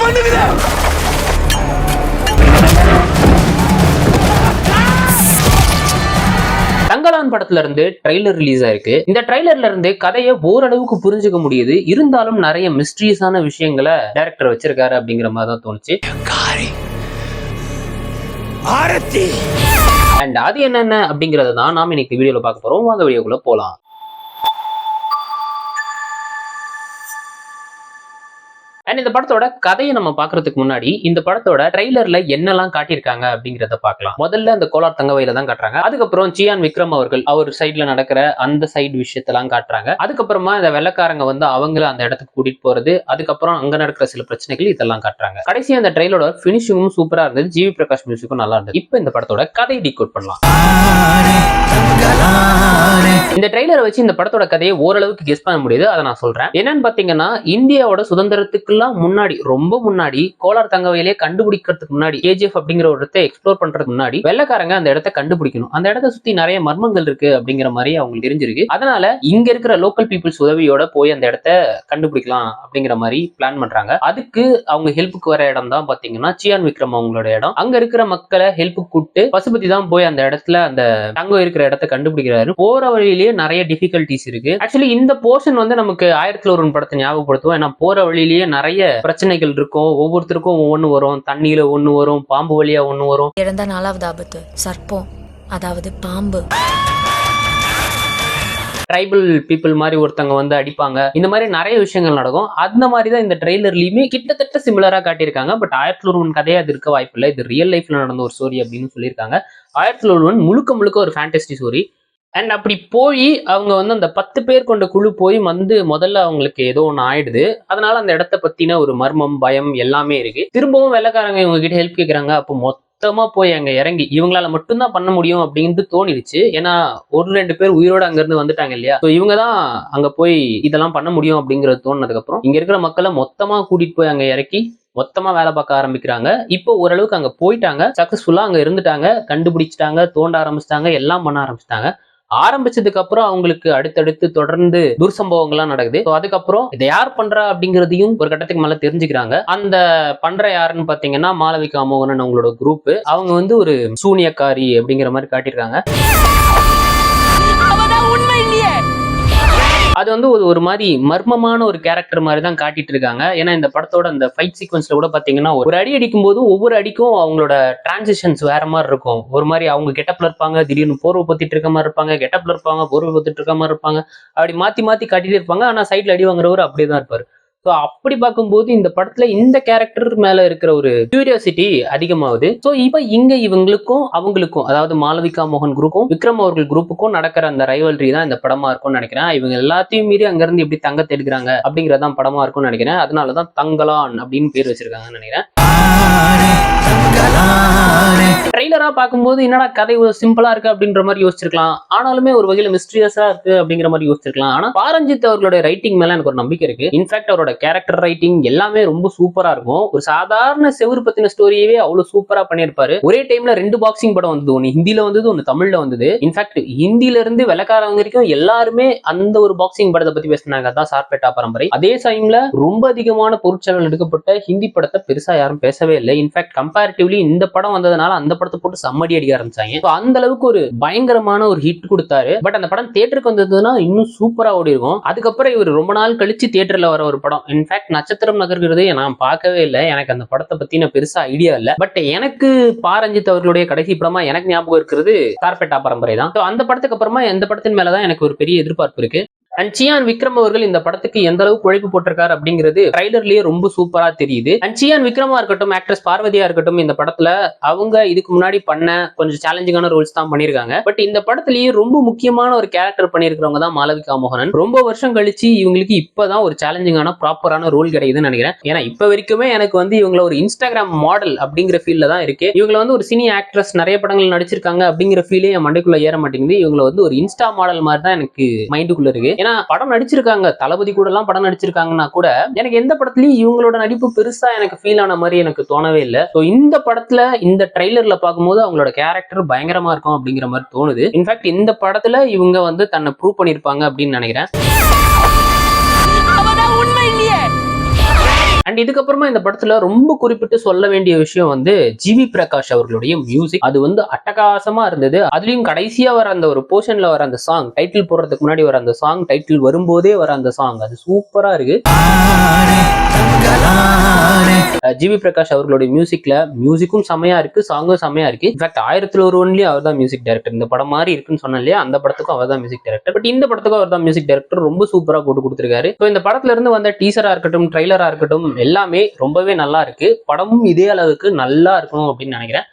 பண்ணுது. தங்கலான் படத்துல இருந்து ட்ரைலர் ரிலீஸ் ஆயிருக்கு. இந்த ட்ரைலர்ல இருந்து கதையை ஓரளவுக்கு புரிஞ்சுக்க முடியுது. இருந்தாலும் நிறைய மிஸ்ட்ரியஸான விஷயங்களை டைரக்டர் வச்சிருக்காரு அப்படிங்கிற மாதிரி தான் தோணுச்சு. அண்ட் அது என்னென்ன அப்படிங்கறத தான் நாம இன்னைக்கு வீடியோல பார்க்க போறோம். வாங்க வீடியோக்குள்ள போலாம். அண்ட் இந்த படத்தோட கதையை நம்ம பாக்குறதுக்கு முன்னாடி இந்த படத்தோட ட்ரைலர்ல என்னெல்லாம் காட்டியிருக்காங்க அப்படிங்கறத பார்க்கலாம். முதல்ல அந்த கோலார் தங்கவயில தான் காட்டுறாங்க. அதுக்கப்புறம் சியான் விக்ரம் அவர்கள் அவர் சைட்ல நடக்கிற அந்த சைடு விஷயத்தெல்லாம் காட்டுறாங்க. அதுக்கப்புறமா இந்த வெள்ளக்காரங்க வந்து அவங்கள அந்த இடத்துக்கு கூட்டிட்டு போறது, அதுக்கப்புறம் அங்க நடக்கிற சில பிரச்சனைகள் இதெல்லாம் காட்டுறாங்க. கடைசி அந்த ட்ரைலரோட பினிஷிங்கும் சூப்பரா இருந்தது. ஜிவி பிரகாஷ் மியூசிக்கும் நல்லா இருந்தது. இப்போ இந்த படத்தோட கதை டீகோட் பண்ணலாம். இந்த ட்ரெய்லரை வச்சு இந்த படத்தோட கதையை ஓரளவுக்கு கெஸ் பண்ண முடியுது. அதை நான் சொல்றேன். என்னன்னு பாத்தீங்கன்னா, இந்தியாவோட சுதந்திரத்துக்குலாம் முன்னாடி, ரொம்ப முன்னாடி, கோலார் தங்கவயிலே கண்டுபிடிக்கிறதுக்கு முன்னாடி, கேஜிஎஃப் அப்படிங்கிற ஒரு இடத்தை எக்ஸ்ப்ளோர் பண்றதுக்கு முன்னாடி வெள்ளக்காரங்க அந்த இடத்தை கண்டுபிடிக்கணும். அந்த இடத்தை சுத்தி நிறைய மர்மங்கள் இருக்கு அப்படிங்கிற மாதிரி அவங்களுக்கு தெரிஞ்சிருக்கு. அதனால இங்க இருக்கிற லோக்கல் பீப்புள்ஸ் உதவியோட போய் அந்த இடத்தை கண்டுபிடிக்கலாம் அப்படிங்கிற மாதிரி பிளான் பண்றாங்க. அதுக்கு அவங்க ஹெல்ப்புக்கு வர இடம் தான் பாத்தீங்கன்னா சியான் விக்ரம் அவங்களோட இடம். அங்க இருக்கிற மக்களை ஹெல்ப்புக்கு கூப்பிட்டு பசுபதி தான் போய் அந்த இடத்துல அந்த தங்கம் இருக்கிற இடத்தை கண்டுபிடிக்கிறாரு. போற வழியிலேயே நிறைய டிஃபிகல்டிஸ் இருக்கு. ஆக்சுவலி இந்த போர்ஷன் வந்து நமக்கு 1001 படத்தை ஞாபகப்படுத்துவோம். ஏன்னா போற வழியிலேயே நிறைய பிரச்சனைகள் இருக்கும். ஒவ்வொருத்தருக்கும் ஒவ்வொன்று வரும். தண்ணியில ஒண்ணு வரும், பாம்பு வழியா ஒண்ணு வரும். இழந்த 4வது ஆபத்து சர்ப்பம், அதாவது பாம்பு. ட்ரைபல் பீப்புள் மாதிரி ஒருத்தங்க வந்து அடிப்பாங்க. இந்த மாதிரி நிறைய விஷயங்கள் நடக்கும். அந்த மாதிரி தான் இந்த ட்ரெய்லர்லயுமே கிட்டத்தட்ட சிமிலரா காட்டியிருக்காங்க. பட் 1001 கதையா அது இருக்க வாய்ப்பு இல்லை. இது ரியல் லைஃப்ல நடந்த ஒரு ஸ்டோரி அப்படின்னு சொல்லியிருக்காங்க. 1001 முழுக்க முழுக்க ஒரு ஃபேண்டசி ஸ்டோரி. அண்ட் அப்படி போய் அவங்க வந்து அந்த 10 பேர் கொண்ட குழு போய் வந்து முதல்ல அவங்களுக்கு ஏதோ ஒன்று ஆயிடுது. அதனால அந்த இடத்த பத்தின ஒரு மர்மம், பயம் எல்லாமே இருக்கு. திரும்பவும் வெள்ளக்காரங்க இவங்க கிட்ட ஹெல்ப் கேட்கறாங்க. அப்போ மொத்தமா போய் அங்க இறங்கி இவங்களால மட்டும்தான் பண்ண முடியும் அப்படின்னு தோணிடுச்சு. ஏன்னா 1-2 பேர் உயிரோட அங்க இருந்து வந்துட்டாங்க இல்லையா. இவங்க தான் அங்க போய் இதெல்லாம் பண்ண முடியும் அப்படிங்கறது தோணுனதுக்கு அப்புறம் இங்க இருக்கிற மக்களை மொத்தமா கூட்டிட்டு போய் அங்க இறக்கி மொத்தமா வேலை பார்க்க ஆரம்பிக்கிறாங்க. இப்போ ஓரளவுக்கு அங்க போயிட்டாங்க, சக்சஸ்ஃபுல்லா அங்க இருந்துட்டாங்க, கண்டுபிடிச்சிட்டாங்க, தோண்ட ஆரம்பிச்சிட்டாங்க, எல்லாம் பண்ண ஆரம்பிச்சிட்டாங்க. ஆரம்பிச்சதுக்கு அப்புறம் அவங்களுக்கு அடுத்தடுத்து தொடர்ந்து துர்சம்பவங்கள்லாம் நடக்குது. அதுக்கப்புறம் இதை யார் பண்றா அப்படிங்கிறதையும் ஒரு கட்டத்துக்கு மேல தெரிஞ்சுக்கிறாங்க. அந்த பண்ற யாருன்னு பாத்தீங்கன்னா மாளவிகா மோகனன் அவங்களோட குரூப். அவங்க வந்து ஒரு சூனியக்காரி அப்படிங்கிற மாதிரி காட்டியிருக்காங்க. அது வந்து ஒரு மாதிரி மர்மமான ஒரு கேரக்டர் மாதிரி தான் காட்டிட்டு இருக்காங்க. ஏன்னா இந்த படத்தோட அந்த ஃபைட் சீக்வன்ஸ்ல கூட பாத்தீங்கன்னா ஒரு அடி அடிக்கும் போது ஒவ்வொரு அடிக்கும் அவங்களோட டிரான்சிஷன்ஸ் வேற மாதிரி இருக்கும். ஒரு மாதிரி அவங்க கெட்டப்ல இருப்பாங்க, திடீர்னு போர்வை பத்திட்டு இருக்க மாதிரி இருப்பாங்க, கெட்டப்ல இருப்பாங்க, போர்வை பத்திட்டு இருக்க மாதிரி இருப்பாங்க. அப்படி மாத்தி மாத்தி காட்டிட்டு இருப்பாங்க. ஆனா சைட்ல அடி வாங்குறவர் அப்படியேதான் இருப்பாரு. ஸோ அப்படி பார்க்கும்போது இந்த படத்துல இந்த கேரக்டர் மேல இருக்கிற ஒரு கியூரியாசிட்டி அதிகமாகுது. ஸோ இப்போ இங்க இவங்களுக்கும் அவங்களுக்கும், அதாவது மாளவிகா மோகன் குரூப்பும் விக்ரம் அவர்கள் குரூப்புக்கும் நடக்கிற அந்த ரைவல்ரி தான் இந்த படமா இருக்கும்னு நினைக்கிறேன். இவங்க எல்லாத்தையும் மீறி அங்க இருந்து எப்படி தங்கத்தை எடுக்கிறாங்க அப்படிங்கறதான் படமா இருக்கும்னு நினைக்கிறேன். அதனாலதான் தங்கலான் அப்படின்னு பேர் வச்சிருக்காங்கன்னு நினைக்கிறேன். ட்ரெய்லரா பார்க்கும்போது என்னடா கதை சிம்பிளா இருக்கு அப்படின்ற மாதிரி யோசிச்சிருக்கலாம். ஆனாலுமே ஒரு வகையில மிஸ்டீரியஸா இருக்கு அப்படிங்கிற மாதிரி யோசிச்சிருக்கலாம். ஆனா பாரஞ்சித் அவர்களுடைய ரைட்டிங் மேல எனக்கு ஒரு நம்பிக்கை இருக்கு. இன்ஃபேக்ட் அவரோட கேரக்டர் ரைட்டிங் எல்லாமே ரொம்ப சூப்பரா இருக்கும். ஒரு சாதாரண செவுரு பத்தின ஸ்டோரியவே அவ்வளவு சூப்பரா பண்ணியிருப்பாரு. ஒரே டைம்ல 2 பாக்ஸிங் படம் வந்தது. ஒன்னு ஹிந்தில வந்தது, ஒன்னு தமிழ்ல வந்தது. இன்ஃபேக்ட் ஹிந்தில இருந்து வெள்ளக்காரங்க வரைக்கும் எல்லாருமே அந்த ஒரு பாக்ஸிங் படத்தை பத்தி பேசினாங்க. அதான் சார்பேட்டா பரம்பரை. அதே டைம்ல ரொம்ப அதிகமான பொருட்செலவு எடுக்கப்பட்ட ஹிந்தி படத்தை பெருசா யாரும் பேசவே இல்லை. இன்ஃபேக்ட் கம்பேரிட்டிவ்லி இந்த படம் வந்ததுனால அந்த படத்தை போட்டு சம்மடி அடிக்க ஆரம்பிச்சாங்க. அந்த அளவுக்கு ஒரு பயங்கரமான ஒரு ஹிட் கொடுத்தாரு. பட் அந்த படம் தியேட்டருக்கு வந்ததுன்னா இன்னும் சூப்பரா ஓடி இருக்கும். அதுக்கப்புறம் இவர் ரொம்ப நாள் கழிச்சு தியேட்டர்ல வர ஒரு படம். இன்ஃபேக்ட் நட்சத்திரம் நகர்கிறது நான் பார்க்கவே இல்லை. எனக்கு அந்த படத்தை பத்தி பெருசா ஐடியா இல்லை. பட் எனக்கு பாரஞ்சித் அவர்களுடைய கடைசி படமா எனக்கு ஞாபகம் இருக்கிறது சார்பேட்டா பரம்பரை தான். அந்த படத்துக்கு அப்புறமா எந்த படத்தின் மேலதான் எனக்கு ஒரு பெரிய எதிர்பார்ப்பு இருக்கு. அண்ட் சியான் விக்ரம் அவர்கள் இந்த படத்துக்கு எந்த அளவுக்கு உழைப்பு போட்டிருக்காரு அப்படிங்கிறது ட்ரைலர்லயே ரொம்ப சூப்பரா தெரியுது. அண்ட் சியான் விக்ரமா இருக்கட்டும், ஆக்ட்ரஸ் பார்வதியா இருக்கட்டும், இந்த படத்துல அவங்க இதுக்கு முன்னாடி பண்ண கொஞ்சம் சேலஞ்சிங்கான ரோல்ஸ் தான் பண்ணிருக்காங்க. பட் இந்த படத்துலயே ரொம்ப முக்கியமான ஒரு கேரக்டர் பண்ணிருக்கிறவங்க தான் மாளவிகா மோகனன். ரொம்ப வருஷம் கழிச்சு இவங்களுக்கு இப்பதான் ஒரு சேலஞ்சிங்கான ப்ராப்பரான ரோல் கிடைக்குதுன்னு நினைக்கிறேன். ஏன்னா இப்ப வரைக்குமே எனக்கு வந்து இவங்கள ஒரு இன்ஸ்டாகிராம் மாடல் அப்படிங்கிற ஃபீல்ட்ல தான் இருக்கு. இவங்களை வந்து ஒரு சினி ஆக்ட்ரஸ் நிறைய படங்கள் நடிச்சிருக்காங்க அப்படிங்கிற ஃபீலே என் மண்டைக்குள்ள ஏற மாட்டேங்குது. இவங்களை வந்து ஒரு இன்ஸ்டா மாடல் மாதிரி தான் எனக்கு மைண்டுக்குள்ள இருக்கு. ஏன்னா படம் நடிச்சிருக்காங்க, தளபதி கூட எல்லாம் படம் நடிச்சிருக்காங்கன்னா கூட எனக்கு எந்த படத்துலயும் இவங்களோட நடிப்பு பெருசா எனக்கு ஃபீல் ஆன மாதிரி எனக்கு தோணவே இல்லை. இந்த படத்துல இந்த ட்ரெய்லர்ல பார்க்கும்போது அவங்களோட கேரக்டர் பயங்கரமா இருக்கும் அப்படிங்கிற மாதிரி தோணுது. இன்ஃபேக்ட் இந்த படத்துல இவங்க வந்து தன்னை ப்ரூவ் பண்ணிருப்பாங்க அப்படின்னு நினைக்கிறேன். அண்ட் இதுக்கப்புறமா இந்த படத்துல ரொம்ப குறிப்பிட்டு சொல்ல வேண்டிய விஷயம் வந்து ஜிவி பிரகாஷ் அவர்களுடைய மியூசிக். அது வந்து அட்டகாசமா இருந்தது. அதுலயும் கடைசியா வர அந்த ஒரு போர்ஷன்ல வர அந்த சாங், டைட்டில் போடுறதுக்கு முன்னாடி வர அந்த சாங், டைட்டில் வரும்போதே வர அந்த சாங், அது சூப்பரா இருக்கு. ஜிவி பிரகாஷ் அவர்களுடைய மியூசிக்கும் செமையா இருக்கு, சாங்கும் செமையா இருக்கு. இன்ஃபேக்ட் 1001 அவர் தான் மியூசிக் டைரக்டர். இந்த படம் மாதிரி இருக்குன்னு சொன்னேன் இல்லையா, அந்த படத்துக்கும் அவர் தான் மியூசிக் டைரக்டர். பட் இந்த படத்துக்கும் அவர் தான் மியூசிக் டைரக்டர். ரொம்ப சூப்பரா போட்டு கொடுத்திருக்காரு. ஸோ இந்த படத்துல இருந்து வந்த டீசரா இருக்கட்டும், ட்ரைலரா இருக்கட்டும், எல்லாமே ரொம்பவே நல்லா இருக்கு. படமும் இதே அளவுக்கு நல்லா இருக்கணும் அப்படின்னு நினைக்கிறேன்.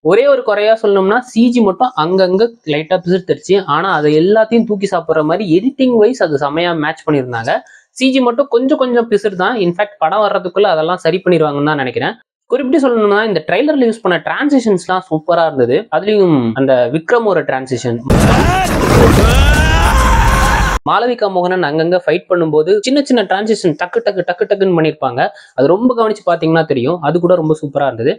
ஒரே ஒரு குறையா சொல்லணும்னா சிஜி மட்டும் அங்கங்க லைட்டா பிசிறுச்சு. ஆனா அதை எல்லாத்தையும் தூக்கி சாப்பிடுற மாதிரி எடிட்டிங் வைஸ் அது செமையா மேட்ச் பண்ணியிருந்தாங்க. சிஜி மட்டும் கொஞ்சம் பிசுறு தான். இன்ஃபேக்ட் படம் வர்றதுக்குள்ள அதெல்லாம் சரி பண்ணிடுவாங்கன்னு தான் நினைக்கிறேன். குறிப்பிட்டு சொல்லணும்னா இந்த ட்ரைலர்ல யூஸ் பண்ண டிரான்சிஷன்ஸ்லாம் சூப்பரா இருந்தது. அதுலயும் அந்த விக்ரமோட டிரான்சிஷன், மாளவிகா மோகனன் அங்கங்க ஃபைட் பண்ணும்போது சின்ன டிரான்சிஷன் டக்குன்னு பண்ணியிருப்பாங்க. அது ரொம்ப கவனிச்சு பாத்தீங்கன்னா தெரியும். அது கூட ரொம்ப சூப்பரா இருந்தது.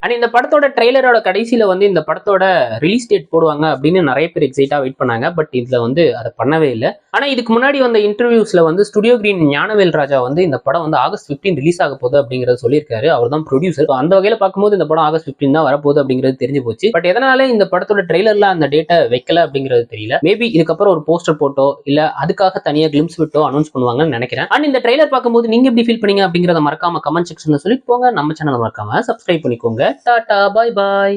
அண்ட் இந்த படத்தோட ட்ரெய்லரோட கடைசியில வந்து இந்த படத்தோட ரிலீஸ் டேட் போடுவாங்க அப்படின்னு நிறைய பேர் எக்ஸைட்டா வெயிட் பண்ணாங்க. பட் இதுல வந்து அதை பண்ணவே இல்லை. ஆனா இதுக்கு முன்னாடி வந்த இன்டர்வியூஸ்ல வந்து ஸ்டுடியோ கிரீன் ஞானவேல் ராஜா வந்து இந்த படம் வந்து ஆகஸ்ட் 15 ரிலீஸ் ஆக போகுது அப்படிங்கறத சொல்லியிருக்காரு. அவர் தான் ப்ரொடியூசர். அந்த வகையில பார்க்கும்போது இந்த படம் ஆகஸ்ட் 15 தான் வரப்போகுது அப்படிங்கிறது தெரிஞ்சு போச்சு. பட் எதனால இந்த படத்தோட ட்ரெய்லர்ல அந்த டேட்டை வைக்கல அப்படிங்கிறது தெரியல. மேபி இதுக்கப்புறம் ஒரு போஸ்டர் போட்டோ இல்ல அதுக்காக தனியா கிளிம்ஸ் விட்டோ அனௌன்ஸ் பண்ணுவாங்கன்னு நினைக்கிறேன். அண்ட் இந்த ட்ரெய்லர் பார்க்கும்போது நீங்க எப்படி ஃபீல் பண்ணீங்க அப்படிங்கறத மறக்காம கமெண்ட் செக்ஷன்ல சொல்லிட்டு போங்க. நம்ம சேனலை மறக்காம சப்ஸ்கிரைப் பண்ணிக்கோங்க. டாடா, பாய் பாய்.